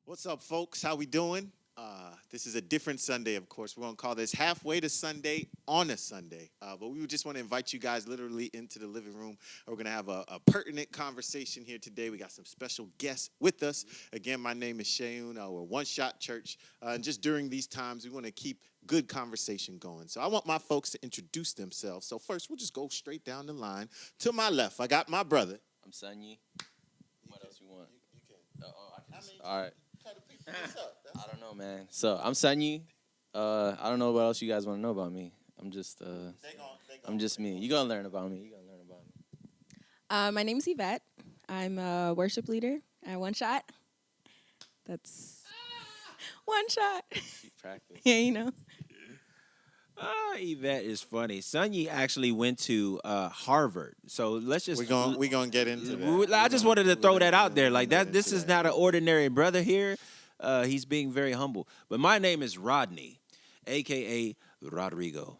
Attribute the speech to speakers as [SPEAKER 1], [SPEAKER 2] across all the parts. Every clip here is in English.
[SPEAKER 1] What's up, folks? How we doing? This is a different Sunday, of course. We're going to call this Halfway to Sunday on a Sunday. But we just want to invite you guys literally into the living room. We're going to have a pertinent conversation here today. We got some special guests with us. Again, my name is Shayun. We're One Shot Church. And just during these times, we want to keep good conversation going. So I want my folks to introduce themselves. So first, we'll just go straight down the line. To my left, I got my brother.
[SPEAKER 2] I'm Sunny. What else you want?
[SPEAKER 1] You can.
[SPEAKER 2] All right.
[SPEAKER 1] What's up?
[SPEAKER 2] I don't know, man. So I'm Sunny. I don't know what else you guys want to know about me. I'm just I'm just me. You gonna learn about me.
[SPEAKER 3] My name's Yvette. I'm a worship leader at One Shot. That's One Shot.
[SPEAKER 2] She practice.
[SPEAKER 3] Yeah, you know.
[SPEAKER 4] Yvette is funny. Sunny actually went to Harvard, so let's just
[SPEAKER 1] We gonna get into that.
[SPEAKER 4] I just wanted to throw that out there, like that. This is not an ordinary brother here. He's being very humble. But my name is Rodney, aka Rodrigo.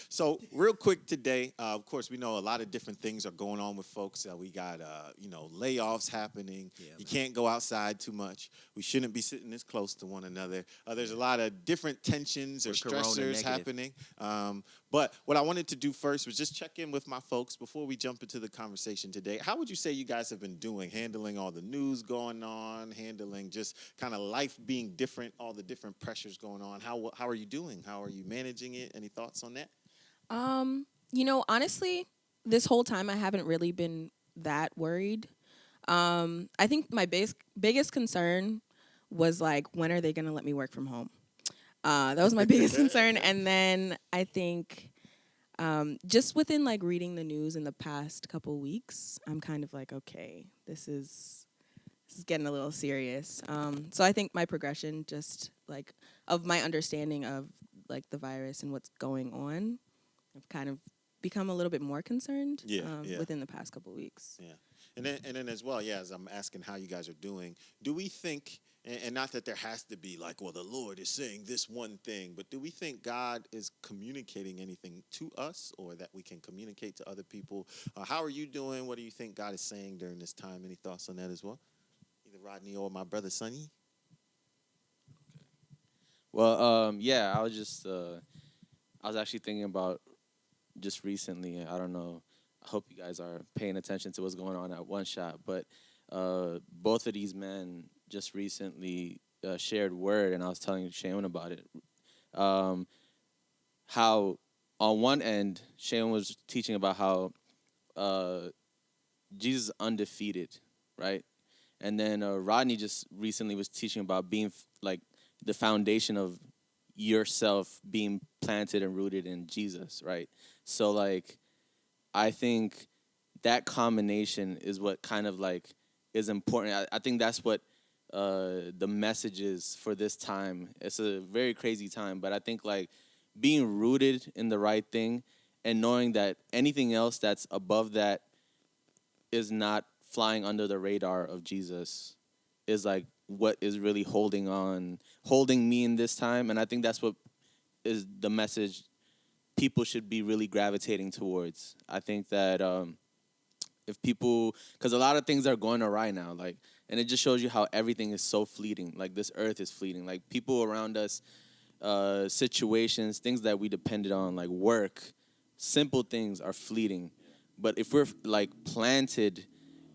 [SPEAKER 1] So real quick today, of course, we know a lot of different things are going on with folks. We got, layoffs happening. You can't go outside too much. We shouldn't be sitting this close to one another. There's a lot of different tensions or stressors happening. But what I wanted to do first was just check in with my folks before we jump into the conversation today. How would you say you guys have been doing, handling all the news going on, handling just kind of life being different, all the different pressures going on? How are you doing? How are you managing it? Any thoughts on that?
[SPEAKER 3] Honestly, this whole time I haven't really been that worried. I think my biggest concern was like, when are they going to let me work from home? That was my biggest concern. And then I think just within like reading the news in the past couple weeks, I'm kind of like, okay, this is getting a little serious. So I think my progression just like of my understanding of like the virus and what's going on, I've kind of become a little bit more concerned within the past couple weeks.
[SPEAKER 1] Yeah. And then as well, as I'm asking how you guys are doing, do we think, and not that there has to be like, well, the Lord is saying this one thing, but do we think God is communicating anything to us or that we can communicate to other people? How are you doing? What do you think God is saying during this time? Any thoughts on that as well? Either Rodney or my brother Sonny?
[SPEAKER 2] Well, I was just I was actually thinking about just recently. I don't know. I hope you guys are paying attention to what's going on at One Shot. But both of these men just recently shared word, and I was telling Shayon about it. How on one end, Shayon was teaching about how Jesus is undefeated, right? And then Rodney just recently was teaching about being like the foundation of yourself being planted and rooted in Jesus, right? So like, I think that combination is what kind of like is important. I think that's what the message is for this time. It's a very crazy time, but I think like being rooted in the right thing and knowing that anything else that's above that is not flying under the radar of Jesus is like what is really holding me in this time. And I think that's what is the message people should be really gravitating towards. I think that if people, because a lot of things are going awry now, like, and it just shows you how everything is so fleeting. Like this earth is fleeting. Like people around us, situations, things that we depended on, like work, simple things are fleeting. But if we're like planted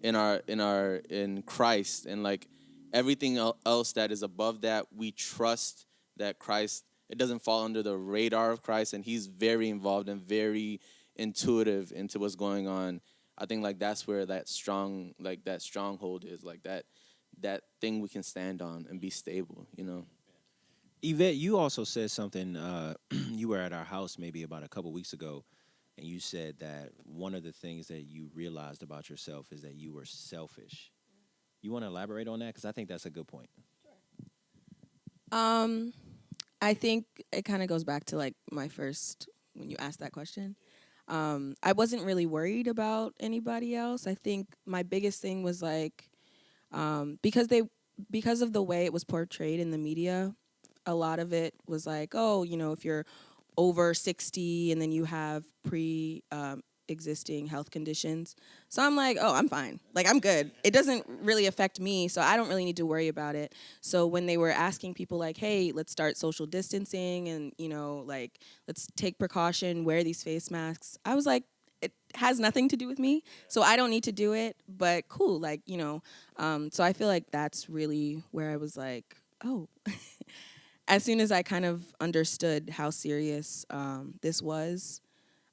[SPEAKER 2] in Christ and like everything else that is above that, we trust that Christ, it doesn't fall under the radar of Christ, and he's very involved and very intuitive into what's going on. I think like that's where that stronghold is, like that thing we can stand on and be stable, you know.
[SPEAKER 4] Yvette, you also said something. You were at our house maybe about a couple weeks ago, and you said that one of the things that you realized about yourself is that you were selfish. You want to elaborate on that? Because I think that's a good point.
[SPEAKER 3] I think it kind of goes back to like my first, when you asked that question. I wasn't really worried about anybody else. I think my biggest thing was like, because of the way it was portrayed in the media, a lot of it was like, oh, if you're over 60 and then you have existing health conditions. So I'm like, oh, I'm fine. Like, I'm good. It doesn't really affect me, so I don't really need to worry about it. So when they were asking people like, hey, let's start social distancing and, like, let's take precaution, wear these face masks, I was like, it has nothing to do with me, so I don't need to do it, but cool, like, so I feel like that's really where I was like, oh. As soon as I kind of understood how serious this was,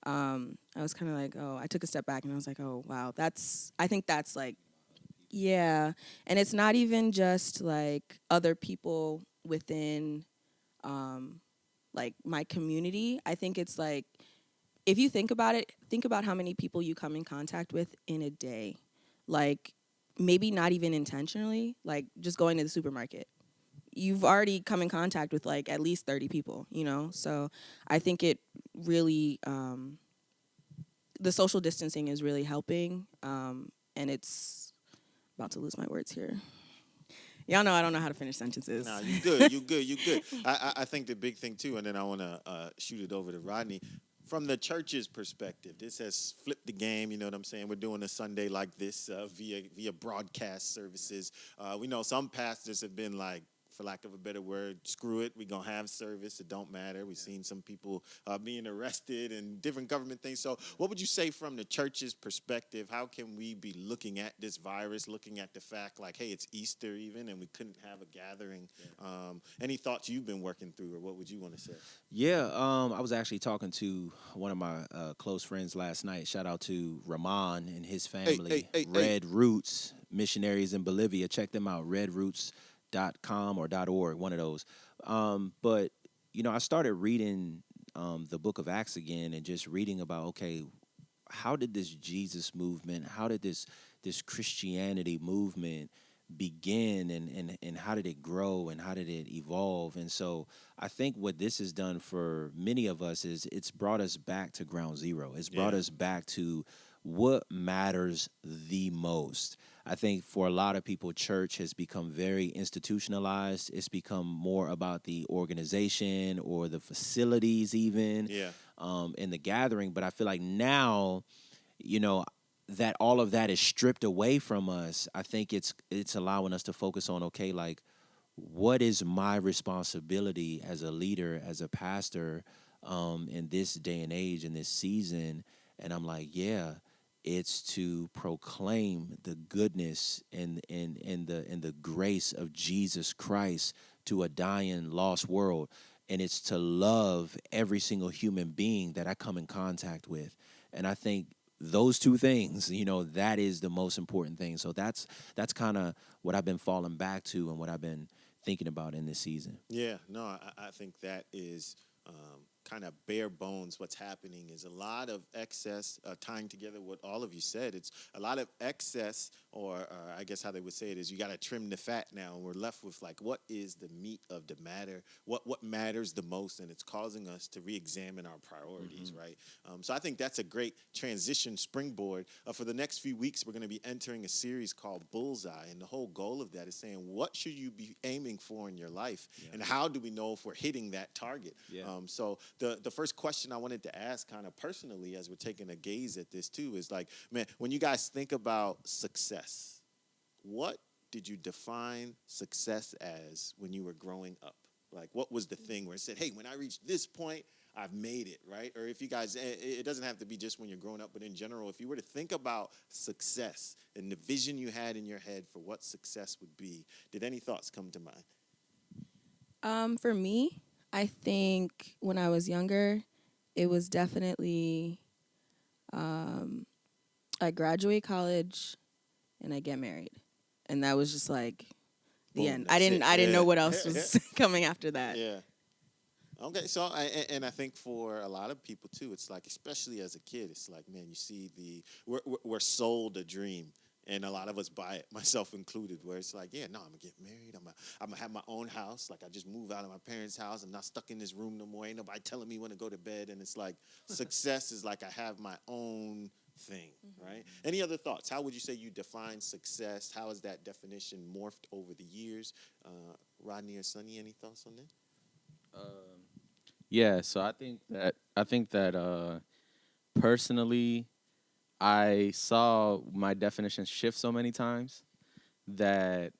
[SPEAKER 3] I was kind of like, oh, I took a step back and I was like, oh, wow, I think that's like, yeah. And it's not even just like other people within like my community. I think it's like, if you think about it, think about how many people you come in contact with in a day. Like, maybe not even intentionally, like just going to the supermarket. You've already come in contact with like at least 30 people, So I think it really, the social distancing is really helping. And it's about to lose my words here. Y'all know I don't know how to finish sentences.
[SPEAKER 1] Nah, you good, you good, you good. I think the big thing too, and then I want to shoot it over to Rodney. From the church's perspective, this has flipped the game. You know what I'm saying? We're doing a Sunday like this via broadcast services. We know some pastors have been like, for lack of a better word, screw it. We're going to have service. It don't matter. We've seen some people being arrested and different government things. So what would you say from the church's perspective? How can we be looking at this virus, looking at the fact like, hey, it's Easter even, and we couldn't have a gathering? Yeah. Any thoughts you've been working through, or what would you want to say?
[SPEAKER 4] Yeah, I was actually talking to one of my close friends last night. Shout out to Ramon and his family. Red Roots Missionaries in Bolivia. Check them out, redroots.com or .org, one of those. But, I started reading the book of Acts again and just reading about, okay, how did this Jesus movement, how did this Christianity movement begin, and how did it grow, and how did it evolve? And so I think what this has done for many of us is it's brought us back to ground zero. It's brought us back to what matters the most. I think for a lot of people, church has become very institutionalized. It's become more about the organization or the facilities even, in the gathering. But I feel like now, that all of that is stripped away from us. I think it's allowing us to focus on, okay, like, what is my responsibility as a leader, as a pastor, in this day and age, in this season? And I'm like, it's to proclaim the goodness and the grace of Jesus Christ to a dying, lost world. And it's to love every single human being that I come in contact with. And I think those two things, that is the most important thing. So that's kind of what I've been falling back to and what I've been thinking about in this season.
[SPEAKER 1] Yeah, no, I think that is kind of bare bones. What's happening is a lot of excess, tying together what all of you said. It's a lot of excess, or I guess how they would say it is, you got to trim the fat now, and we're left with like, what is the meat of the matter? What matters the most? And it's causing us to re-examine our priorities, right? So I think that's a great transition springboard. For the next few weeks, we're going to be entering a series called Bullseye, and the whole goal of that is saying, what should you be aiming for in your life, and how do we know if we're hitting that target? So the first question I wanted to ask kind of personally, as we're taking a gaze at this too, is like, man, when you guys think about success, what did you define success as when you were growing up? Like, what was the thing where it said, hey, when I reach this point, I've made it, right? Or if you guys, it doesn't have to be just when you're growing up, but in general, if you were to think about success and the vision you had in your head for what success would be, did any thoughts come to mind?
[SPEAKER 3] For me, I think when I was younger, it was definitely I graduate college and I get married, and that was just like the
[SPEAKER 1] Boom,
[SPEAKER 3] end.
[SPEAKER 1] that's it.
[SPEAKER 3] I didn't know what else was coming after that.
[SPEAKER 1] Yeah. Okay, so and I think for a lot of people too, it's like, especially as a kid, it's like, man, you see we're sold a dream. And a lot of us buy it, myself included, where it's like, yeah, no, I'm going to get married. I'm going to have my own house. Like, I just move out of my parents' house. I'm not stuck in this room no more. Ain't nobody telling me when to go to bed. And it's like, success is like I have my own thing, right? Any other thoughts? How would you say you define success? How has that definition morphed over the years? Rodney or Sonny, any thoughts on that?
[SPEAKER 2] So I think that personally, I saw my definition shift so many times that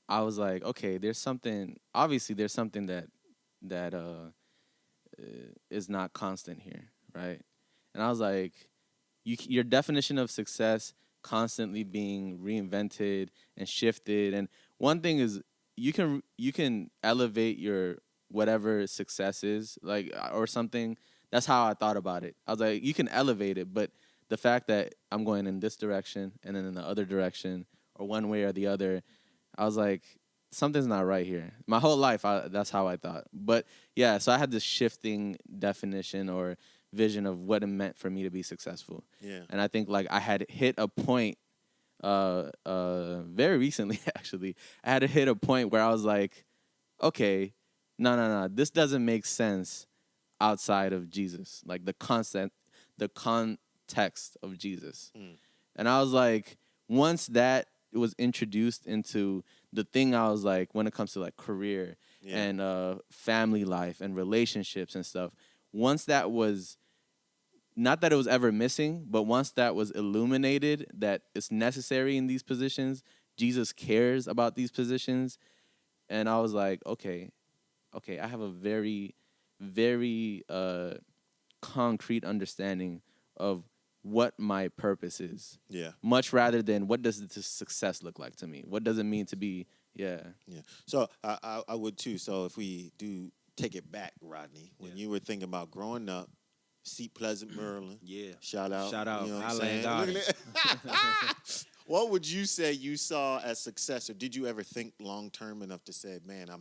[SPEAKER 2] I was like, okay, there's something. Obviously, there's something that is not constant here, right? And I was like, your definition of success constantly being reinvented and shifted. And one thing is, you can elevate your whatever success is, like, or something. That's how I thought about it. I was like, you can elevate it, but the fact that I'm going in this direction and then in the other direction, or one way or the other, I was like, something's not right here. My whole life, that's how I thought. But yeah, so I had this shifting definition or vision of what it meant for me to be successful.
[SPEAKER 1] Yeah.
[SPEAKER 2] And I think like I had hit a point very recently actually. I had to hit a point where I was like, okay, no, this doesn't make sense outside of Jesus. Like the context of Jesus. And I was like, once that was introduced into the thing, I was like, when it comes to like career and family life and relationships and stuff, once that was, not that it was ever missing, but once that was illuminated that it's necessary in these positions, Jesus cares about these positions. And I was like, okay, I have a very, very concrete understanding of what my purpose is.
[SPEAKER 1] Yeah.
[SPEAKER 2] Much rather than what does the success look like to me? What does it mean to be,
[SPEAKER 1] Yeah. So I would too. So if we do take it back, Rodney, when you were thinking about growing up, Seat Pleasant, Maryland.
[SPEAKER 4] Yeah.
[SPEAKER 1] Shout out.
[SPEAKER 4] Shout out.
[SPEAKER 1] You know what I'm
[SPEAKER 4] Highland
[SPEAKER 1] saying?
[SPEAKER 4] Gardens.
[SPEAKER 1] Look at it. What would you say you saw as success, or did you ever think long term enough to say, man, I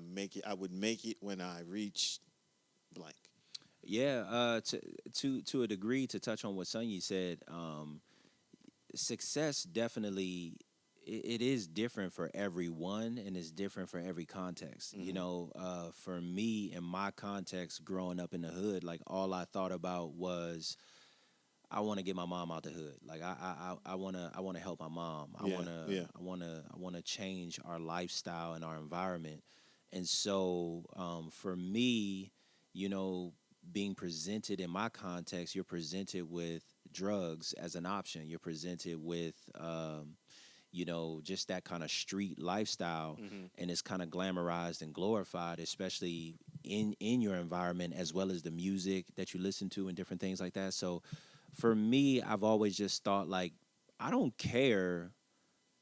[SPEAKER 1] would make it when I reach blank?
[SPEAKER 4] Yeah, to a degree, to touch on what Sunyi said, success definitely it is different for everyone, and it's different for every context. You know, for me in my context, growing up in the hood, like all I thought about was I want to get my mom out the hood. Like I want to help my mom. I want to change our lifestyle and our environment. And so for me, you know, being presented in my context, you're presented with drugs as an option. You're presented with you know, just that kind of street lifestyle, and it's kind of glamorized and glorified, especially in your environment, as well as the music that you listen to and different things like that. So for me, I've always just thought, like, I don't care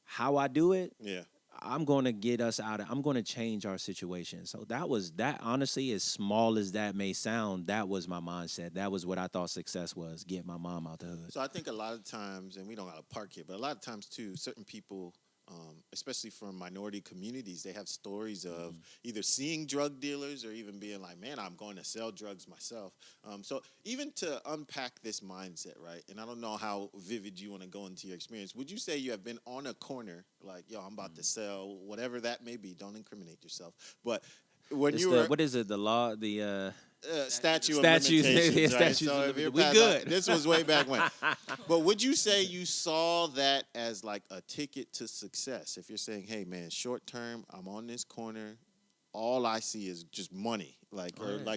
[SPEAKER 4] how I do it.
[SPEAKER 1] Yeah.
[SPEAKER 4] I'm going to get us out of, I'm going to change our situation. So that, honestly, as small as that may sound, that was my mindset. That was what I thought success was, get my mom out the hood.
[SPEAKER 1] So I think a lot of times, and we don't got to park here, but a lot of times too, certain people, especially from minority communities, they have stories of either seeing drug dealers or even being like, man, I'm going to sell drugs myself. So even to unpack this mindset, right? And I don't know how vivid you want to go into your experience. Would you say you have been on a corner, like, yo, I'm about to sell whatever that may be? Don't incriminate yourself. But when
[SPEAKER 4] It's
[SPEAKER 1] you were...
[SPEAKER 4] what is it, the law, the...
[SPEAKER 1] statute of
[SPEAKER 4] Statutes,
[SPEAKER 1] limitations,
[SPEAKER 4] yeah,
[SPEAKER 1] right?
[SPEAKER 4] statutes
[SPEAKER 1] So
[SPEAKER 4] of
[SPEAKER 1] if you're
[SPEAKER 4] we
[SPEAKER 1] past
[SPEAKER 4] good.
[SPEAKER 1] that, this was way back when. But would you say you saw that as like a ticket to success? If you're saying, hey, man, short term, I'm on this corner, all I see is just money. Like,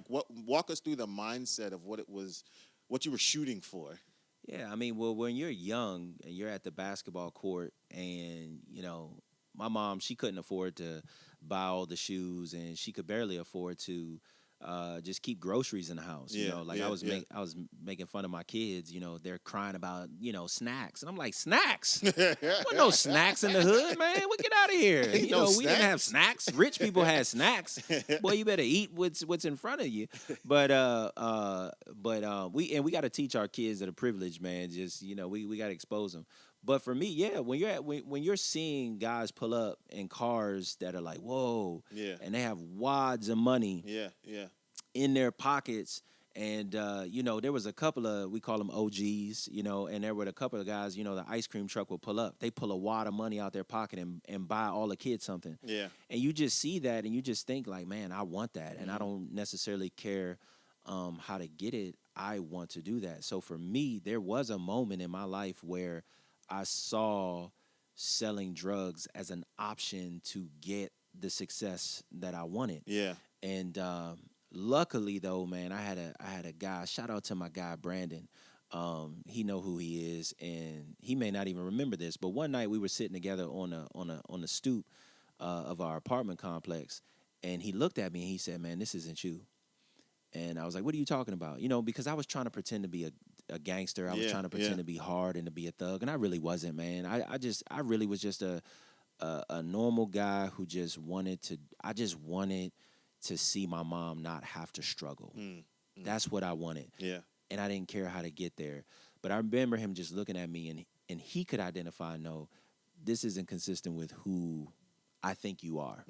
[SPEAKER 1] walk us through the mindset of what it was, what you were shooting for.
[SPEAKER 4] Yeah, I mean, well, when you're young and you're at the basketball court and, you know, my mom, she couldn't afford to buy all the shoes, and she could barely afford to just keep groceries in the house. You know, like I was making fun of my kids. You know, they're crying about, you know, snacks, and I'm like, snacks? There were no snacks in the hood, man. We get out of here.
[SPEAKER 1] Ain't
[SPEAKER 4] You
[SPEAKER 1] no
[SPEAKER 4] know, we didn't have
[SPEAKER 1] snacks.
[SPEAKER 4] snacks. Rich people had snacks. Boy, you better eat what's in front of you. But we got to teach our kids that are privileged, man. Just, you know, we got to expose them. But for me, yeah, when you're seeing guys pull up in cars that are like, whoa, and they have wads of money, in their pockets, and you know, there was a couple of, we call them OGs, you know, and there were a couple of guys, you know, the ice cream truck will pull up, they pull a wad of money out their pocket and buy all the kids something, and you just see that and you just think like, man, I want that, and I don't necessarily care how to get it. I want to do that. So for me, there was a moment in my life where I saw selling drugs as an option to get the success that I wanted. And luckily, though, man, I had a guy. Shout out to my guy Brandon. He know who he is, and he may not even remember this. But one night we were sitting together on the stoop of our apartment complex, and he looked at me and he said, "Man, this isn't you." And I was like, "What are you talking about?" You know, because I was trying to pretend to be a gangster. I was trying to pretend to be hard and to be a thug, and I really wasn't, man. I really was just a normal guy who just wanted to. I just wanted to see my mom not have to struggle. That's what I wanted.
[SPEAKER 1] Yeah.
[SPEAKER 4] And I didn't care how to get there. But I remember him just looking at me, and he could identify, no, this isn't consistent with who I think you are.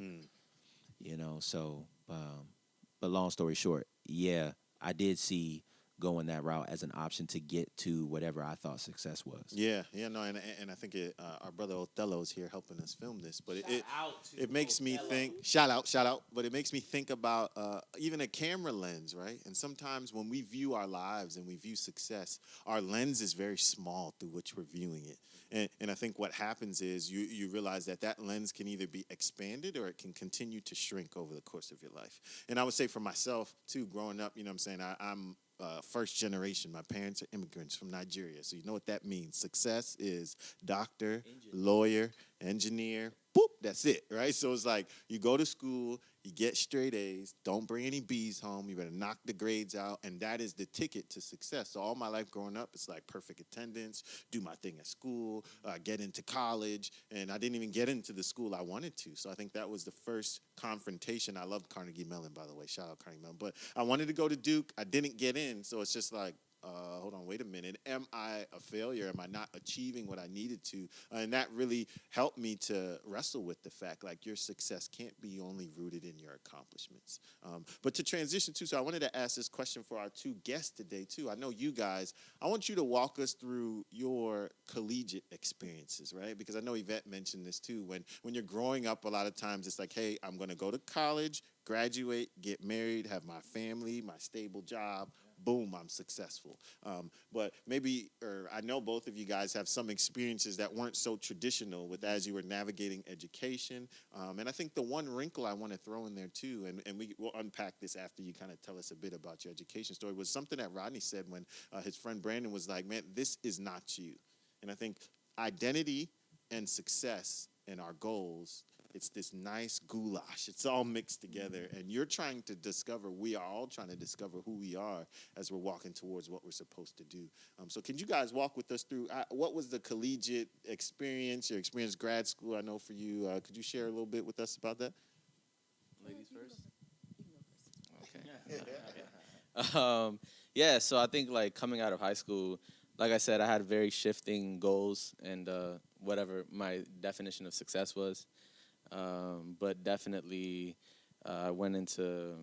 [SPEAKER 4] You know, so, but long story short, yeah, I did see going that route as an option to get to whatever I thought success was.
[SPEAKER 1] Yeah, no, and I think our brother Othello's here helping us film this, but it makes me think. Shout out! But it makes me think about even a camera lens, right? And sometimes when we view our lives and we view success, our lens is very small through which we're viewing it. And I think what happens is you realize that lens can either be expanded or it can continue to shrink over the course of your life. And I would say for myself too, growing up, you know what I'm saying, I'm first generation. My parents are immigrants from Nigeria. So you know what that means. Success is doctor, lawyer, engineer, boop, that's it, right? So it's like you go to school, you get straight A's, don't bring any B's home, you better knock the grades out, and that is the ticket to success. So all my life growing up, it's like perfect attendance, do my thing at school, get into college, and I didn't even get into the school I wanted to. So I think that was the first confrontation. I love Carnegie Mellon, by the way. Shout out Carnegie Mellon. But I wanted to go to Duke. I didn't get in, so it's just like, hold on, wait a minute. Am I a failure? Am I not achieving what I needed to? And that really helped me to wrestle with the fact, like, your success can't be only rooted in your accomplishments. But to transition to, so I wanted to ask this question for our two guests today, too. I know you guys, I want you to walk us through your collegiate experiences, right? Because I know Yvette mentioned this, too. When you're growing up, a lot of times it's like, hey, I'm going to go to college, graduate, get married, have my family, my stable job. Boom, I'm successful. But maybe, or I know both of you guys have some experiences that weren't so traditional with as you were navigating education. And I think the one wrinkle I want to throw in there too, and we'll unpack this after you kind of tell us a bit about your education story, was something that Rodney said when his friend Brandon was like, man, this is not you. And I think identity and success and our goals, it's this nice goulash. It's all mixed together. And you're trying to discover, we are all trying to discover who we are as we're walking towards what we're supposed to do. So can you guys walk with us through, what was the collegiate experience, your experience grad school, I know for you. Could you share a little bit with us about that?
[SPEAKER 2] Ladies first? Okay. Yeah, so I think, like, coming out of high school, like I said, I had very shifting goals and whatever my definition of success was. But definitely I went into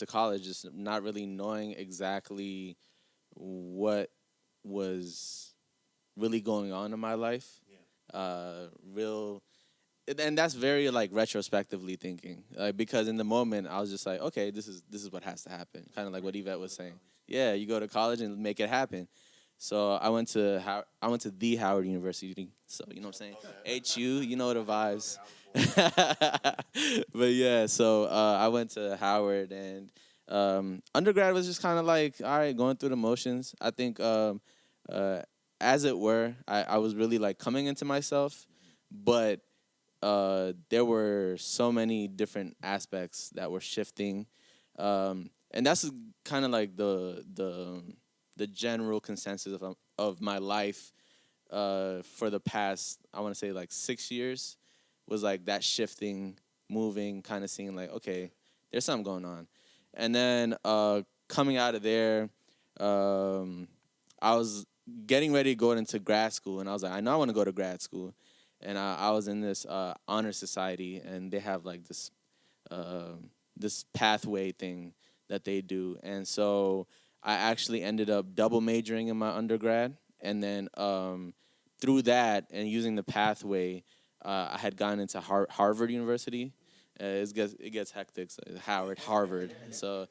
[SPEAKER 2] college just not really knowing exactly what was really going on in my life. And that's very, like, retrospectively thinking, because in the moment I was just like, okay, this is what has to happen, kind of like what Yvette was saying. Yeah, you go to college and make it happen. So I went to the Howard University. So, you know what I'm saying? Okay. HU, you know the vibes. But yeah, so I went to Howard, and undergrad was just kind of like, all right, going through the motions. I think as it were, I was really, like, coming into myself, but there were so many different aspects that were shifting, and that's kind of like the general consensus of my life for the past, I want to say, like, 6 years, was like that shifting, moving, kind of seeing like, okay, there's something going on. And then coming out of there, I was getting ready to go into grad school, and I was like, I know I want to go to grad school. And I was in this honor society, and they have, like, this pathway thing that they do. And so I actually ended up double majoring in my undergrad, and then through that and using the pathway, I had gone into Harvard University. It gets hectic. So Harvard. So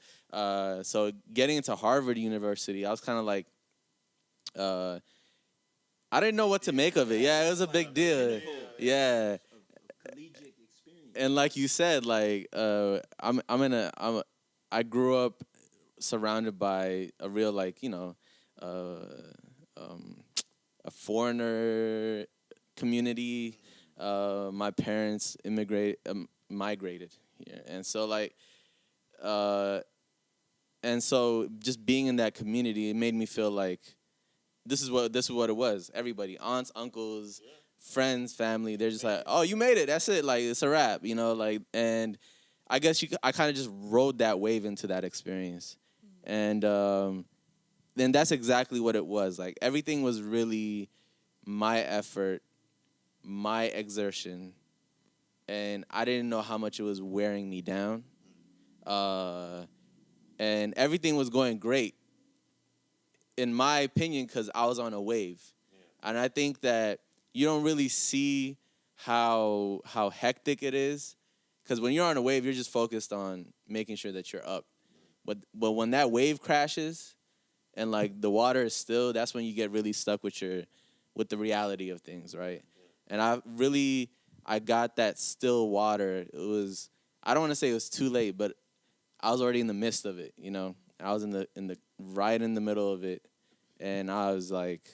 [SPEAKER 2] getting into Harvard University, I was kind of like, I didn't know what to make of it. Yeah, it was a big deal. Yeah. And like you said, like I grew up surrounded by a real, like, uh, a foreigner community. My parents migrated here, and so uh, and so just being in that community, it made me feel like this is what it was. Everybody, aunts, uncles, friends, family, they're just like, oh, you made it. That's it. Like, it's a wrap, and I guess I kind of just rode that wave into that experience, and then that's exactly what it was. Like, everything was really my effort, my exertion, and I didn't know how much it was wearing me down. And everything was going great, in my opinion, because I was on a wave. And I think that you don't really see how hectic it is, because when you're on a wave, you're just focused on making sure that you're up. But when that wave crashes and like the water is still, that's when you get really stuck with the reality of things, right? And I got that still water. It was, I don't want to say it was too late, but I was already in the midst of it, I was in the right in the middle of it, and I was like,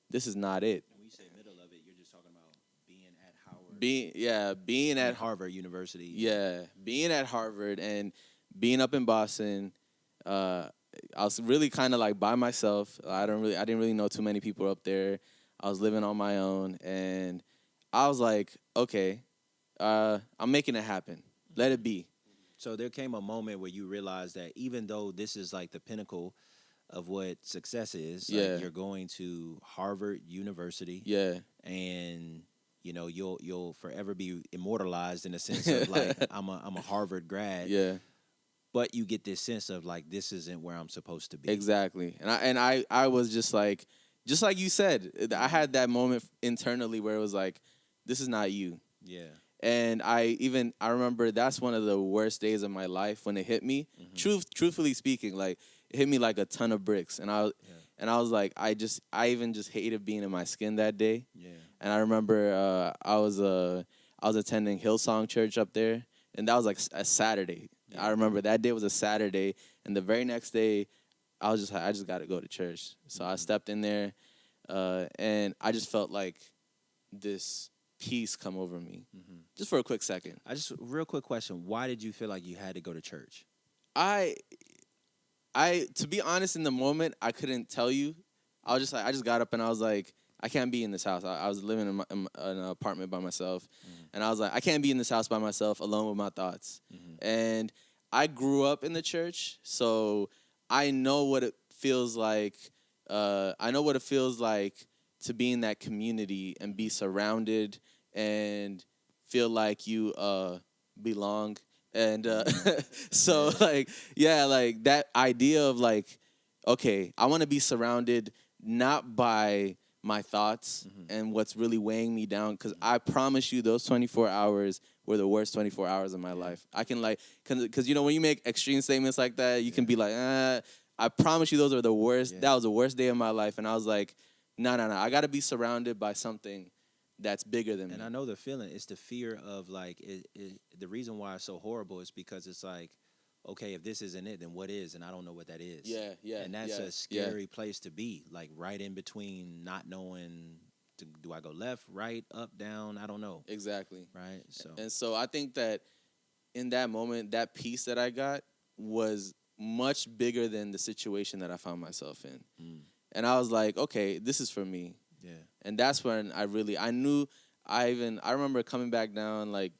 [SPEAKER 2] this is not it.
[SPEAKER 4] When you say middle of it, you're just talking about being at Howard.
[SPEAKER 2] Being at
[SPEAKER 4] Harvard University.
[SPEAKER 2] Yeah, being at Harvard and being up in Boston. I was really kind of like by myself. I didn't really know too many people up there. I was living on my own, and I was like, okay, I'm making it happen. Let it be.
[SPEAKER 4] So there came a moment where you realized that even though this is like the pinnacle of what success is, like you're going to Harvard University, and you'll forever be immortalized in the sense of like I'm a Harvard grad, but you get this sense of like this isn't where I'm supposed to be.
[SPEAKER 2] Exactly, and I was just like you said, I had that moment internally where it was like, this is not you.
[SPEAKER 4] Yeah.
[SPEAKER 2] And I remember that's one of the worst days of my life when it hit me. Truthfully speaking, like it hit me like a ton of bricks, and I was like, I even just hated being in my skin that day.
[SPEAKER 4] Yeah.
[SPEAKER 2] And I remember I was attending Hillsong Church up there, and that was like a Saturday. I remember that day was a Saturday, and the very next day, I was just like, I just got to go to church. So I stepped in there, and I just felt like this peace come over me, just for a quick second.
[SPEAKER 4] Real quick question: why did you feel like you had to go to church?
[SPEAKER 2] I to be honest, in the moment, I couldn't tell you. I was just like, I just got up and I was like, I can't be in this house. I was living in an apartment by myself, and I was like, I can't be in this house by myself, alone with my thoughts. And I grew up in the church, so I know what it feels like. I know what it feels like to be in that community and be surrounded and feel like you belong. And so like that idea of like, okay, I want to be surrounded not by my thoughts and what's really weighing me down, because I promise you those 24 hours were the worst 24 hours of my life. I can because when you make extreme statements like that, you can be like, I promise you those are the worst. That was the worst day of my life. And I was like, no. I got to be surrounded by something that's bigger than me.
[SPEAKER 4] And I know the feeling. It's the fear of like the reason why it's so horrible is because it's like, okay, if this isn't it, then what is? And I don't know what that is.
[SPEAKER 2] Yeah.
[SPEAKER 4] And that's a scary place to be, like right in between, not knowing, do I go left, right, up, down? I don't know.
[SPEAKER 2] Exactly.
[SPEAKER 4] Right.
[SPEAKER 2] So I think that in that moment, that peace that I got was much bigger than the situation that I found myself in. And I was like, okay, this is for me.
[SPEAKER 4] Yeah.
[SPEAKER 2] And that's when I knew. I remember coming back down, like,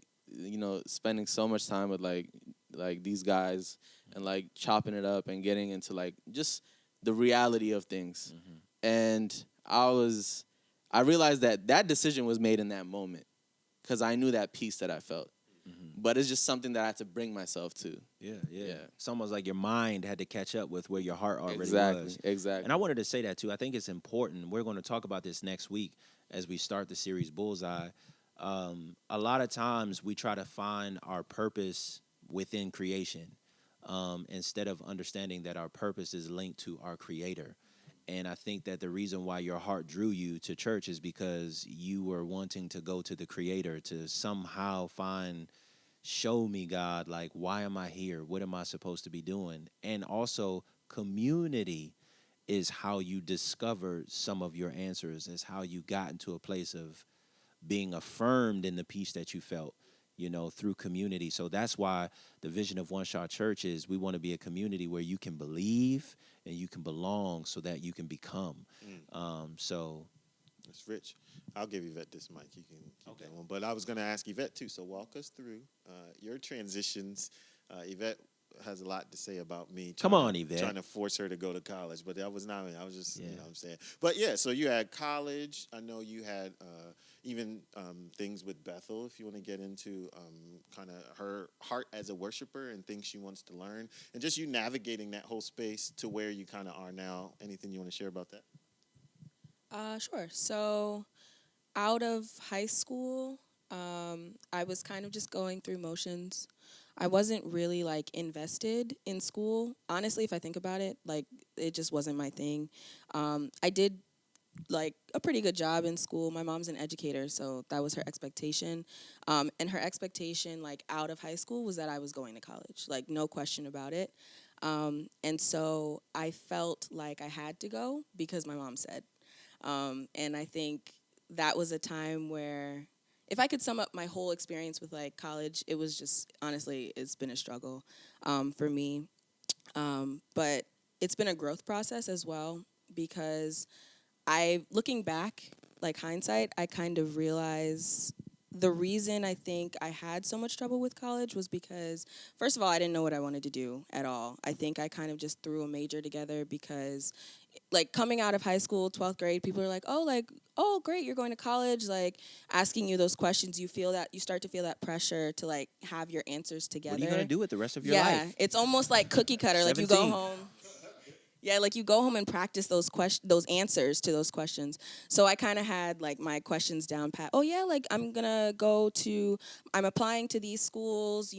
[SPEAKER 2] spending so much time with like these guys and like chopping it up and getting into like just the reality of things. And I realized that decision was made in that moment, because I knew that peace that I felt. But it's just something that I had to bring myself to.
[SPEAKER 4] Yeah. It's almost like your mind had to catch up with where your heart already was.
[SPEAKER 2] Exactly.
[SPEAKER 4] And I wanted to say that too. I think it's important. We're going to talk about this next week as we start the series Bullseye. A lot of times we try to find our purpose within creation, instead of understanding that our purpose is linked to our Creator. And I think that the reason why your heart drew you to church is because you were wanting to go to the Creator to somehow show me, God, like, why am I here? What am I supposed to be doing? And also community. is how you discovered some of your answers, is how you got into a place of being affirmed in the peace that you felt, through community. So that's why the vision of One Shot Church is we want to be a community where you can believe and you can belong so that you can become. So
[SPEAKER 1] It's rich. I'll give Yvette this mic. You can keep that one. But I was going to ask Yvette, too. So walk us through your transitions. Yvette has a lot to say about me.
[SPEAKER 4] Come on, Yvette.
[SPEAKER 1] Trying to force her to go to college. But that was not me. I was just, you know what I'm saying. But, yeah, so you had college. I know you had even things with Bethel, if you want to get into kind of her heart as a worshiper and things she wants to learn. And just you navigating that whole space to where you kind of are now. Anything you want to share about that?
[SPEAKER 3] Sure. So out of high school, I was kind of just going through motions. I wasn't really like invested in school. Honestly, if I think about it, like it just wasn't my thing. I did like a pretty good job in school. My mom's an educator, so that was her expectation. And her expectation like out of high school was that I was going to college, like no question about it. And so I felt like I had to go because my mom said. And I think that was a time where if I could sum up my whole experience with like college, it was just honestly, it's been a struggle for me. But it's been a growth process as well because looking back, like hindsight, I kind of realize the reason I think I had so much trouble with college was because, first of all, I didn't know what I wanted to do at all. I think I kind of just threw a major together because like coming out of high school, 12th grade, people are like, oh, great, you're going to college, like asking you those questions. You start to feel that pressure to like have your answers together.
[SPEAKER 4] What are you going to do with the rest of your life?
[SPEAKER 3] Yeah, it's almost like cookie cutter. Like you go home. Yeah, like you go home and practice those answers to those questions. So I kind of had like my questions down pat. Oh yeah, like I'm applying to these schools.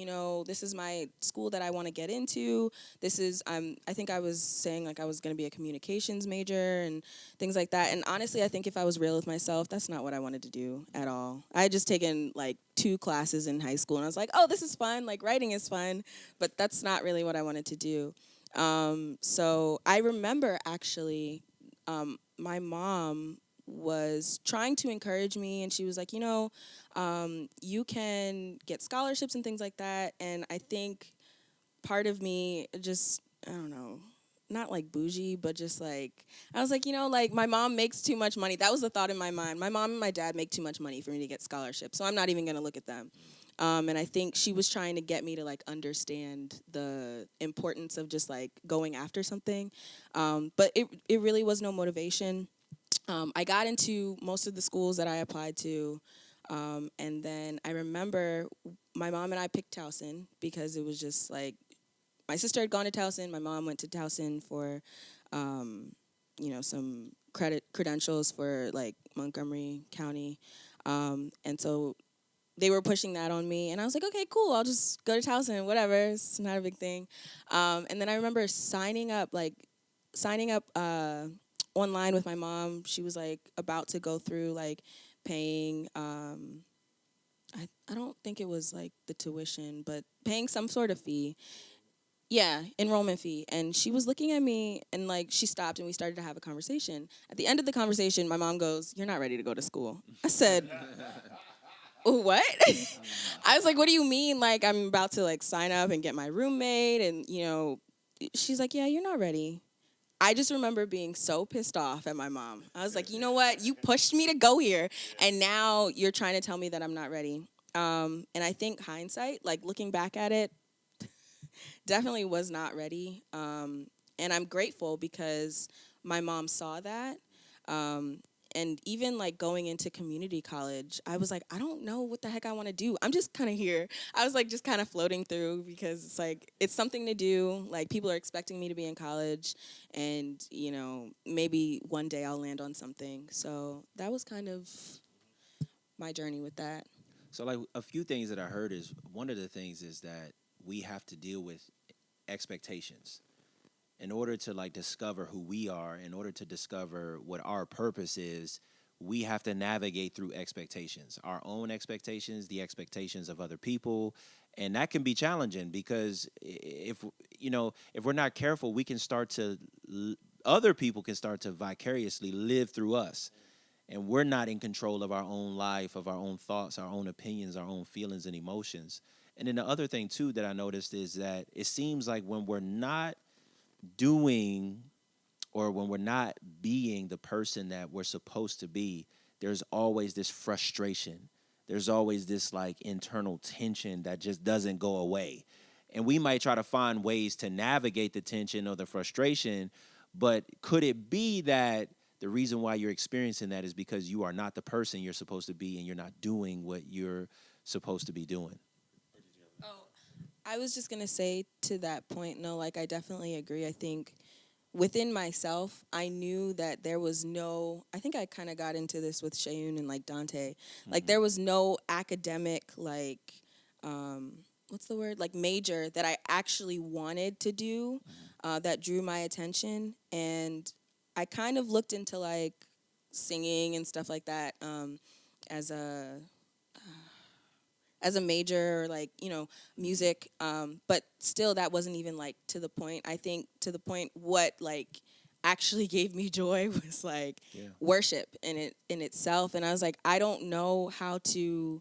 [SPEAKER 3] This is my school that I want to get into. I think I was saying like I was going to be a communications major and things like that. And honestly, I think if I was real with myself, that's not what I wanted to do at all. I had just taken like 2 classes in high school and I was like, oh, this is fun. Like writing is fun, but that's not really what I wanted to do. So I remember actually, my mom was trying to encourage me and she was like, you can get scholarships and things like that. And I think part of me just, I don't know, not like bougie, but just like, I was like, like my mom makes too much money. That was the thought in my mind. My mom and my dad make too much money for me to get scholarships. So I'm not even going to look at them. And I think she was trying to get me to like understand the importance of just like going after something. But it really was no motivation. I got into most of the schools that I applied to. And then I remember my mom and I picked Towson because it was just like my sister had gone to Towson. My mom went to Towson for, some credentials for like Montgomery County. And so they were pushing that on me, and I was like, okay, cool, I'll just go to Towson, whatever, it's not a big thing. And then I remember signing up online with my mom. She was like about to go through like paying, I don't think it was like the tuition, but paying some sort of fee. Yeah, enrollment fee. And she was looking at me and like she stopped and we started to have a conversation. At the end of the conversation, my mom goes, "You're not ready to go to school." I said, "What?" I was like, "What do you mean? Like I'm about to like sign up and get my roommate?" And she's like, "Yeah, you're not ready." I just remember being so pissed off at my mom. I was like, "You know what? You pushed me to go here, and now you're trying to tell me that I'm not ready." And I think hindsight, like looking back at it, definitely was not ready. And I'm grateful because my mom saw that. And even like going into community college, I was like, I don't know what the heck I want to do. I'm just kind of here. I was like just kind of floating through because it's like, it's something to do. Like people are expecting me to be in college and, maybe one day I'll land on something. So that was kind of my journey with that.
[SPEAKER 4] So like a few things that I heard is one of the things is that we have to deal with expectations in order to like discover who we are, in order to discover what our purpose is. We have to navigate through expectations, our own expectations, the expectations of other people. And that can be challenging because if we're not careful, we can start to other people can start to vicariously live through us. And we're not in control of our own life, of our own thoughts, our own opinions, our own feelings and emotions. And then the other thing, too, that I noticed is that it seems like when we're not doing or when we're not being the person that we're supposed to be, there's always this frustration. There's always this, like, internal tension that just doesn't go away. And we might try to find ways to navigate the tension or the frustration, but could it be that the reason why you're experiencing that is because you are not the person you're supposed to be and you're not doing what you're supposed to be doing?
[SPEAKER 3] Oh, I was just going to say to that point, no, like, I definitely agree. I think within myself, I knew that there was I think I kind of got into this with Shayun and, like, Dante. Like, there was no academic, like, what's the word? Like, major that I actually wanted to do that drew my attention. And I kind of looked into, like, singing and stuff like that as a major, or, like, music. But still, that wasn't even, like, to the point. I think to the point what, like, actually gave me joy was, like, worship in itself. And I was like, I don't know how to,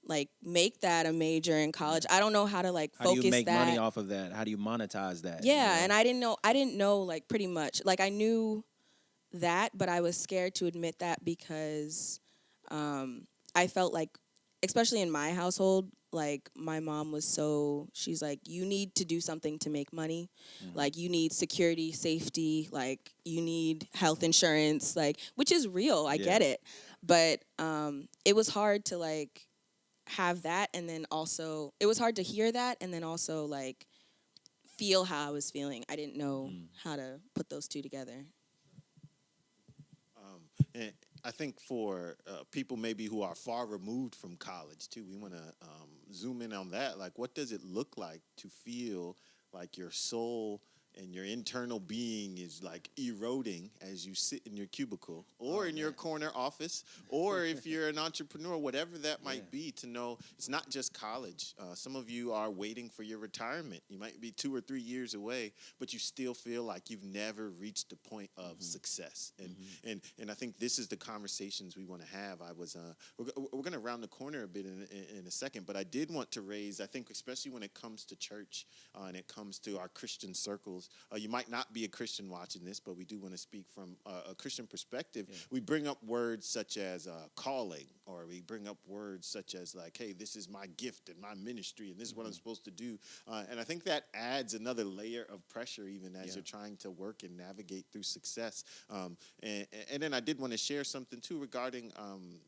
[SPEAKER 3] like, make that a major in college. I don't know how to, like, focus that.
[SPEAKER 4] How do you make money off of that? How do you monetize that?
[SPEAKER 3] Yeah, and I didn't know, like, pretty much. Like, I knew that, but I was scared to admit that because I felt like, especially in my household, like, my mom was she's like, you need to do something to make money. Like, you need security, safety, like, you need health insurance, like, which is real. I get it. But it was hard to, like, have that, and then also it was hard to hear that and then also, like, feel how I was feeling. I didn't know how to put those two together.
[SPEAKER 1] And I think for people maybe who are far removed from college too, we want to zoom in on that. Like, what does it look like to feel like your soul and your internal being is, like, eroding as you sit in your cubicle or in your corner office, or if you're an entrepreneur, whatever that might be, to know it's not just college. Some of you are waiting for your retirement. You might be 2 or 3 years away, but you still feel like you've never reached the point of success. And I think this is the conversations we want to have. We're going to round the corner a bit in a second, but I did want to raise, I think, especially when it comes to church and it comes to our Christian circles. You might not be a Christian watching this, but we do want to speak from a Christian perspective. Yeah. We bring up words such as calling, or we bring up words such as, like, hey, this is my gift and my ministry, and this is what I'm supposed to do. And I think that adds another layer of pressure even as you're trying to work and navigate through success. And then I did want to share something, too, regarding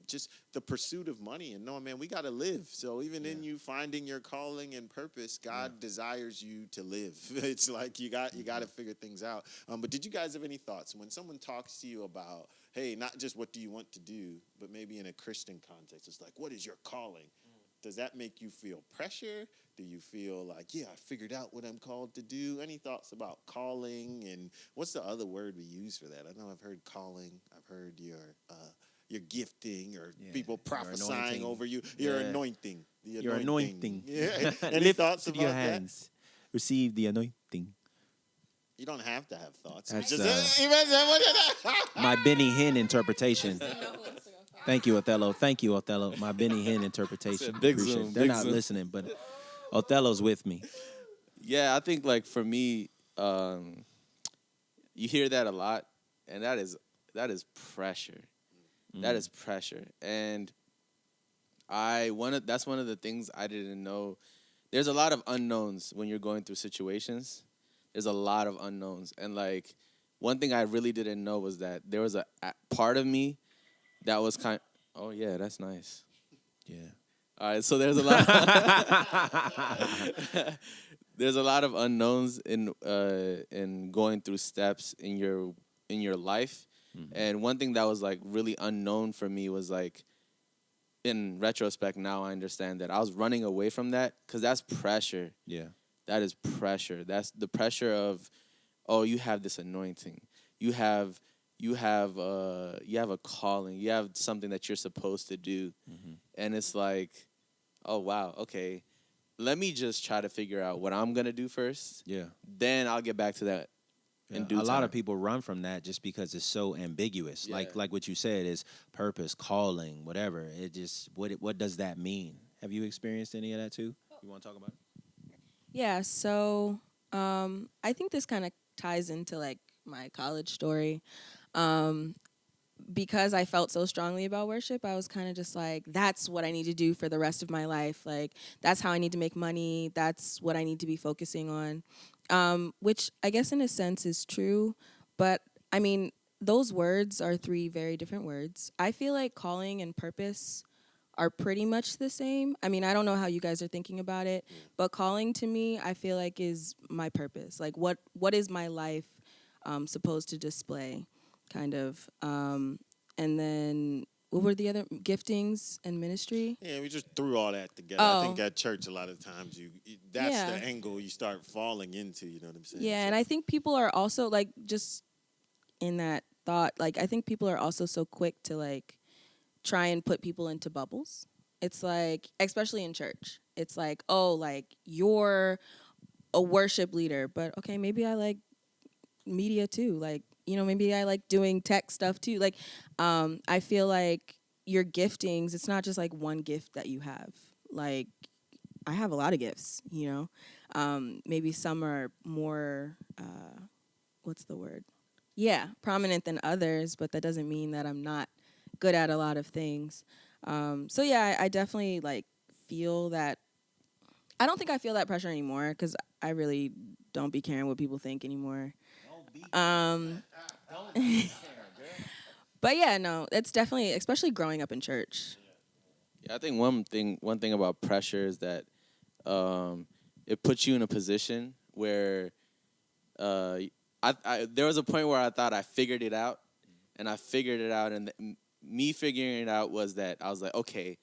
[SPEAKER 1] just the pursuit of money. And no, man, we got to live. So even in you finding your calling and purpose, God desires you to live. It's like you got to figure things out. But did you guys have any thoughts when someone talks to you about, hey, not just what do you want to do, but maybe in a Christian context, it's like, what is your calling? Does that make you feel pressure? Do you feel like, yeah, I figured out what I'm called to do? Any thoughts about calling? And what's the other word we use for that? I know I've heard calling. I've heard your gifting, or people prophesying over you. Your anointing.
[SPEAKER 4] Your anointing.
[SPEAKER 1] Yeah. Any thoughts about
[SPEAKER 4] your hands. That? Receive the anointing.
[SPEAKER 1] You don't have to have thoughts.
[SPEAKER 4] That's my Benny Hinn interpretation. Thank you, Othello. My Benny Hinn interpretation.
[SPEAKER 2] Big zoom.
[SPEAKER 4] They're not listening, but Othello's with me.
[SPEAKER 2] Yeah, I think, like, for me, you hear that a lot, and that is pressure. That is pressure. And that's one of the things I didn't know. There's a lot of unknowns when you're going through situations. There's a lot of unknowns. And, like, one thing I really didn't know was that there was a part of me that was oh, yeah, that's nice.
[SPEAKER 4] Yeah.
[SPEAKER 2] All right, so there's a lot of unknowns in going through steps in your life. And one thing that was, like, really unknown for me was, like, in retrospect now I understand that I was running away from that because that's pressure.
[SPEAKER 4] Yeah.
[SPEAKER 2] That is pressure. That's the pressure of, oh, you have this anointing. You have a calling. You have something that you're supposed to do. And it's like, oh, wow, okay. Let me just try to figure out what I'm going to do first.
[SPEAKER 4] Yeah.
[SPEAKER 2] Then I'll get back to that in due
[SPEAKER 4] A lot of
[SPEAKER 2] time.
[SPEAKER 4] people run from that just because it's so ambiguous.
[SPEAKER 2] Yeah.
[SPEAKER 4] Like what you said is purpose, calling, whatever. It just what does that mean? Have you experienced any of that too? You want to talk about it?
[SPEAKER 3] Yeah, so I think this kind of ties into like my college story. Um, because I felt so strongly about worship, I was kind of just like, that's what I need to do for the rest of my life. Like, that's how I need to make money. That's what I need to be focusing on. Which I guess in a sense is true. But I mean, those words are three very different words. I feel like calling and purpose are pretty much the same. I mean, I don't know how you guys are thinking about it, but calling to me, I feel like is my purpose. Like, what is my life supposed to display, kind of. And then what were the other giftings and ministry?
[SPEAKER 1] Yeah, we just threw all that together. I think at church a lot of times that's the angle you start falling into. You know what I'm saying?
[SPEAKER 3] Yeah, and I think people are also like just in that thought. Like, I think people are also so quick to like try and put people into bubbles. It's like, especially in church, it's like, oh, like you're a worship leader, but okay, maybe I like media too. Like, maybe I like doing tech stuff too. Like, I feel like your giftings, it's not just like one gift that you have. Like, I have a lot of gifts, maybe some are more, what's the word? Yeah, prominent than others, but that doesn't mean that I'm not good at a lot of things. So yeah, I definitely like feel that. I don't think I feel that pressure anymore because I really don't be caring what people think anymore. Um, but yeah, no, it's definitely, especially growing up in church.
[SPEAKER 2] Yeah, I think one thing about pressure is that it puts you in a position where there was a point where I thought I figured it out, and I figured it out, and me figuring it out was that I was like, okay,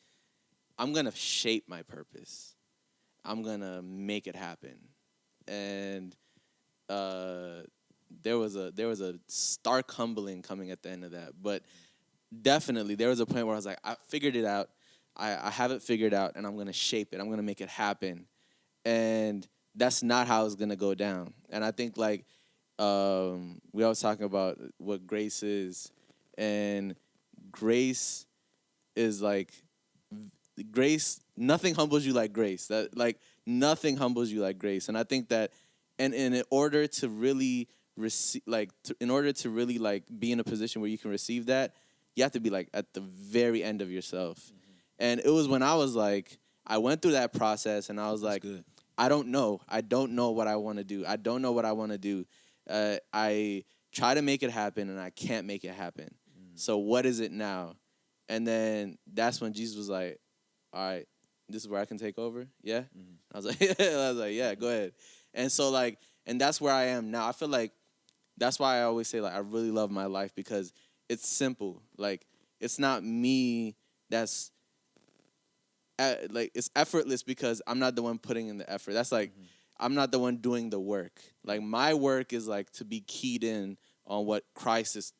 [SPEAKER 2] I'm gonna shape my purpose. I'm gonna make it happen, and there was a stark humbling coming at the end of that. But definitely, there was a point where I was like, I figured it out. I have it figured out, and I'm gonna shape it. I'm gonna make it happen, and that's not how it's gonna go down. And I think like we always talking about what grace is, and grace is like grace. Nothing humbles you like grace. That like nothing humbles you like grace. And I think that, and in order to really receive, like, in order to really like be in a position where you can receive that, you have to be like at the very end of yourself. Mm-hmm. And it was when I was like, I went through that process, and I was like, good. I don't know what I want to do. I don't know what I want to do. I try to make it happen, and I can't make it happen. So what is it now? And then that's when Jesus was like, all right, this is where I can take over? Yeah? Mm-hmm. I was like, yeah, go ahead. And so, like, and that's where I am now. I feel like that's why I always say, like, I really love my life because it's simple. Like, it's not me that's, like, it's effortless because I'm not the one putting in the effort. That's like, I'm not the one doing the work. Like, my work is, like, to be keyed in on what Christ is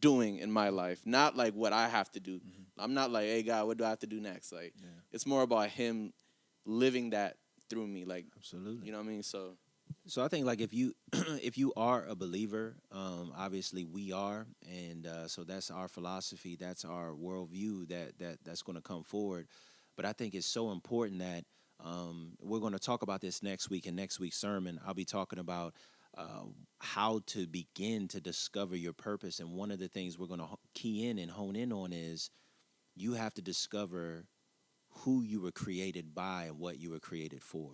[SPEAKER 2] doing in my life, not like what I have to do. Mm-hmm. I'm not like, hey God, what do I have to do next? Like, It's more about Him living that through me. Like, absolutely, you know what I mean? So
[SPEAKER 4] I think like if you if you are a believer, obviously we are, and so that's our philosophy, that's our worldview that's going to come forward. But I think it's so important that we're going to talk about this next week in next week's sermon. I'll be talking about how to begin to discover your purpose. And one of the things we're going to key in and hone in on is you have to discover who you were created by and what you were created for.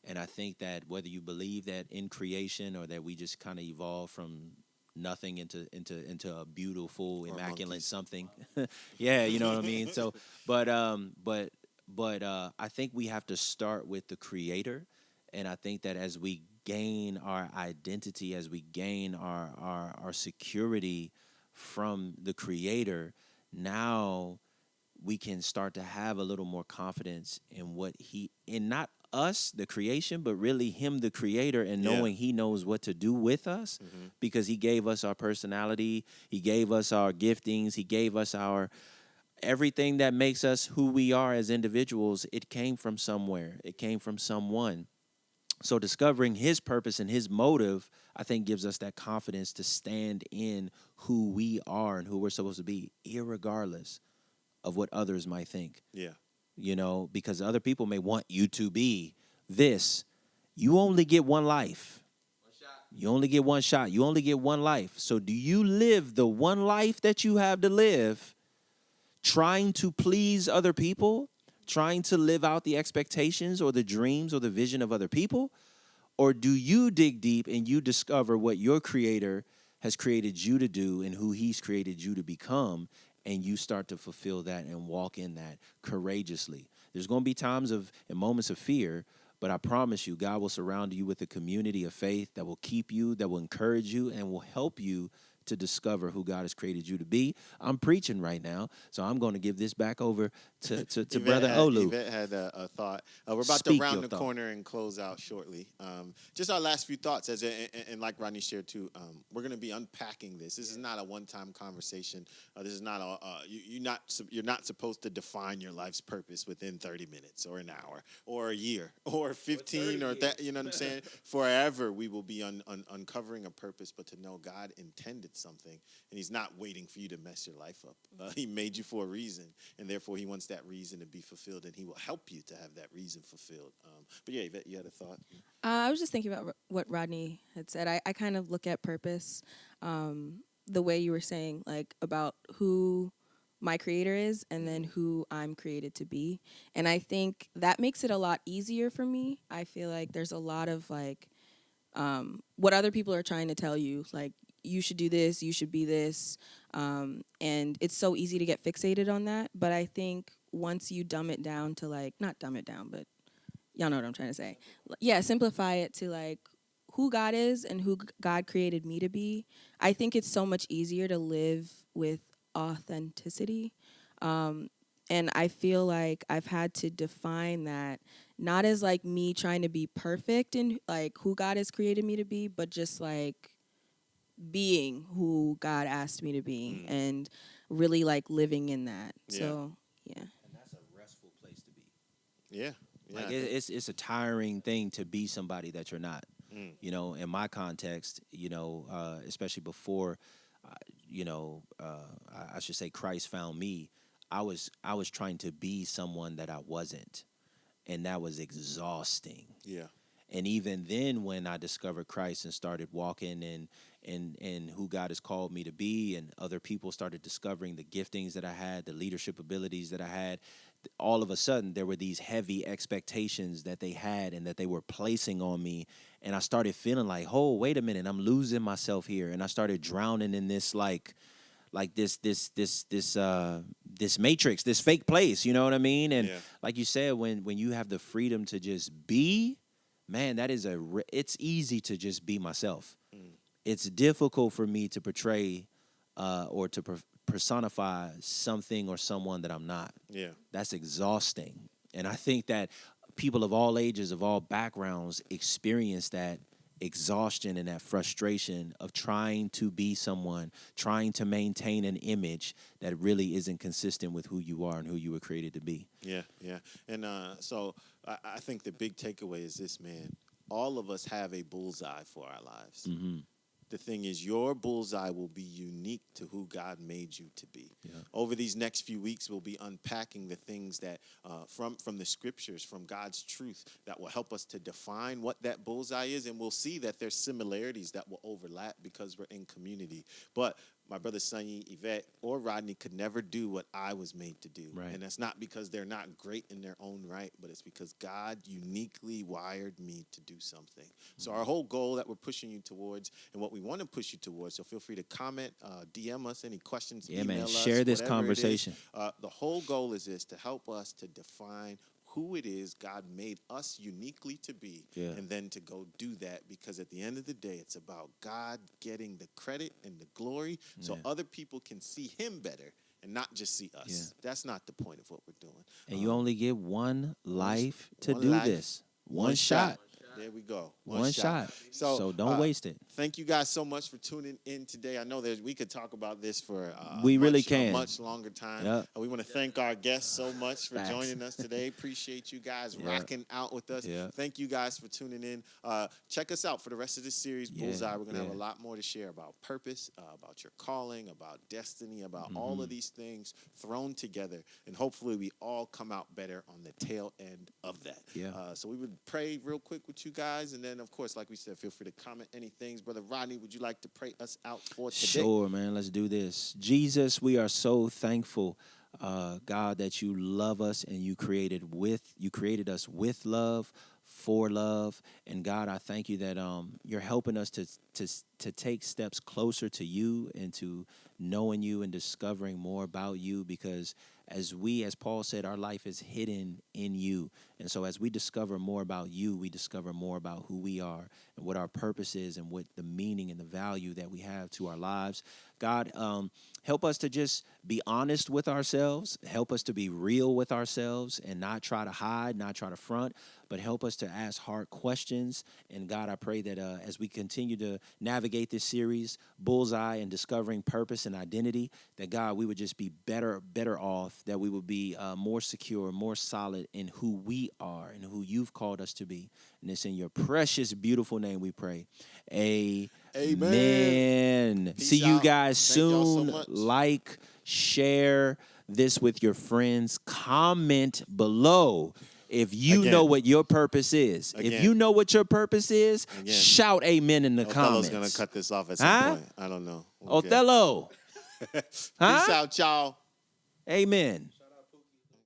[SPEAKER 4] And I think that whether you believe that in creation or that we just kind of evolved from nothing into a beautiful, or immaculate monkeys. Something. Yeah, you know what I mean? So, but I think we have to start with the Creator. And I think that as we gain our identity, as we gain our security from the Creator, now we can start to have a little more confidence in what in not us, the creation, but really Him, the Creator, and knowing He knows what to do with us because He gave us our personality, He gave us our giftings, He gave us our everything that makes us who we are as individuals. It came from somewhere. It came from someone. So discovering his purpose and his motive, I think, gives us that confidence to stand in who we are and who we're supposed to be, irregardless of what others might think.
[SPEAKER 1] Yeah.
[SPEAKER 4] You know, because other people may want you to be this. You only get one life. You only get one shot. You only get one life. So do you live the one life that you have to live trying to please other people, trying to live out the expectations or the dreams or the vision of other people? Or do you dig deep and you discover what your creator has created you to do and who he's created you to become, and you start to fulfill that and walk in that courageously? There's going to be times and moments of fear, but I promise you, God will surround you with a community of faith that will keep you, that will encourage you, and will help you to discover who God has created you to be. I'm preaching right now, so I'm going to give this back over to Brother Olu.
[SPEAKER 1] Yvette had a thought. We're about
[SPEAKER 4] Speak
[SPEAKER 1] to round
[SPEAKER 4] your
[SPEAKER 1] the
[SPEAKER 4] thought.
[SPEAKER 1] corner and close out shortly. Just our last few thoughts, and like Rodney shared too, we're going to be unpacking this. This is not a one-time conversation. This is not you're not supposed to define your life's purpose within 30 minutes or an hour or a year or 15 or that. You know what I'm saying? Forever we will be uncovering a purpose, but to know God intended something, and he's not waiting for you to mess your life up. He made you for a reason, and therefore he wants that reason to be fulfilled, and he will help you to have that reason fulfilled. But yeah, Yvette, you had a thought?
[SPEAKER 3] I was just thinking about what Rodney had said. I kind of look at purpose the way you were saying, like about who my creator is and then who I'm created to be. And I think that makes it a lot easier for me. I feel like there's a lot of like what other people are trying to tell you, like you should do this, you should be this. And it's so easy to get fixated on that. But I think once you dumb it down to like, not dumb it down, but y'all know what I'm trying to say. Yeah, simplify it to like who God is and who God created me to be. I think it's so much easier to live with authenticity. And I feel like I've had to define that not as like me trying to be perfect in like who God has created me to be, but just like being who God asked me to be and really like living in that.
[SPEAKER 1] Yeah.
[SPEAKER 3] So, yeah.
[SPEAKER 4] And that's a restful place to be.
[SPEAKER 1] Yeah. Yeah.
[SPEAKER 4] Like it's a tiring thing to be somebody that you're not. You know, in my context, you know, especially before, I should say Christ found me. I was trying to be someone that I wasn't, and that was exhausting.
[SPEAKER 1] Yeah.
[SPEAKER 4] And even then, when I discovered Christ and started walking in who God has called me to be, and other people started discovering the giftings that I had, the leadership abilities that I had, all of a sudden there were these heavy expectations that they had and that they were placing on me. And I started feeling like, oh, wait a minute, I'm losing myself here. And I started drowning in this like this matrix, this fake place, you know what I mean? And like you said, when you have the freedom to just be, man, that is it's easy to just be myself. It's difficult for me to portray or to personify something or someone that I'm not. Yeah. That's exhausting. And I think that people of all ages, of all backgrounds, experience that exhaustion and that frustration of trying to be someone, trying to maintain an image that really isn't consistent with who you are and who you were created to be.
[SPEAKER 1] Yeah, yeah. And so I think the big takeaway is this, man. All of us have a bullseye for our lives. Mm-hmm. The thing is, your bullseye will be unique to who God made you to be. Yeah. Over these next few weeks, we'll be unpacking the things that from the scriptures, from God's truth, that will help us to define what that bullseye is. And we'll see that there's similarities that will overlap because we're in community. But my brother Sonny, Yvette, or Rodney could never do what I was made to do. Right. And that's not because they're not great in their own right, but it's because God uniquely wired me to do something. Mm-hmm. So our whole goal that we're pushing you towards and what we want to push you towards, so feel free to comment, DM us any questions, email us.
[SPEAKER 4] Share this conversation.
[SPEAKER 1] The whole goal is this, to help us to define who it is God made us uniquely to be, and then to go do that, because at the end of the day, it's about God getting the credit and the glory so other people can see him better and not just see us. Yeah. That's not the point of what we're doing.
[SPEAKER 4] And you only get one life to do this. One shot.
[SPEAKER 1] There we go.
[SPEAKER 4] One shot.
[SPEAKER 1] So,
[SPEAKER 4] So don't waste it.
[SPEAKER 1] Thank you guys so much for tuning in today. I know we could talk about this for
[SPEAKER 4] can.
[SPEAKER 1] a much longer time.
[SPEAKER 4] Yep.
[SPEAKER 1] We want to thank our guests so much for
[SPEAKER 4] Facts.
[SPEAKER 1] joining us today. Appreciate you guys
[SPEAKER 4] Yeah.
[SPEAKER 1] rocking out with us.
[SPEAKER 4] Yeah.
[SPEAKER 1] Thank you guys for tuning in. Check us out for the rest of this series,
[SPEAKER 4] Yeah.
[SPEAKER 1] Bullseye. We're going to have
[SPEAKER 4] Yeah.
[SPEAKER 1] a lot more to share about purpose, about your calling, about destiny, about all
[SPEAKER 4] Mm-hmm.
[SPEAKER 1] of these things thrown together. And hopefully we all come out better on the tail end of that.
[SPEAKER 4] Yeah.
[SPEAKER 1] So we would pray real quick with you guys. And then, of course, like we said, feel free to comment any things. Brother Rodney, would you like to pray us out for today?
[SPEAKER 4] Sure, man. Let's do this. Jesus, we are so thankful, God, that you love us and you created us with love, for love. And God, I thank you that you're helping us to take steps closer to you and to knowing you and discovering more about you, because as Paul said, our life is hidden in you. And so as we discover more about you, we discover more about who we are and what our purpose is and what the meaning and the value that we have to our lives. God, help us to just be honest with ourselves. Help us to be real with ourselves and not try to hide, not try to front, but help us to ask hard questions. And God, I pray that as we continue to navigate this series, Bullseye, and discovering purpose and identity, that God, we would just be better off, that we would be more secure, more solid in who we are and who you've called us to be. And it's in your precious, beautiful name we pray. Amen.
[SPEAKER 1] Peace
[SPEAKER 4] See you
[SPEAKER 1] out.
[SPEAKER 4] guys
[SPEAKER 1] Thank y'all so
[SPEAKER 4] soon.
[SPEAKER 1] much.
[SPEAKER 4] Like, share this with your friends. Comment below if you
[SPEAKER 1] Again.
[SPEAKER 4] know what your purpose is.
[SPEAKER 1] Again.
[SPEAKER 4] If you know what your purpose is,
[SPEAKER 1] Again.
[SPEAKER 4] shout amen in the
[SPEAKER 1] Othello's
[SPEAKER 4] comments.
[SPEAKER 1] going to cut this off at some
[SPEAKER 4] Huh?
[SPEAKER 1] point. I don't know. Okay.
[SPEAKER 4] Othello.
[SPEAKER 1] Peace
[SPEAKER 4] Huh?
[SPEAKER 1] out, y'all.
[SPEAKER 4] Amen.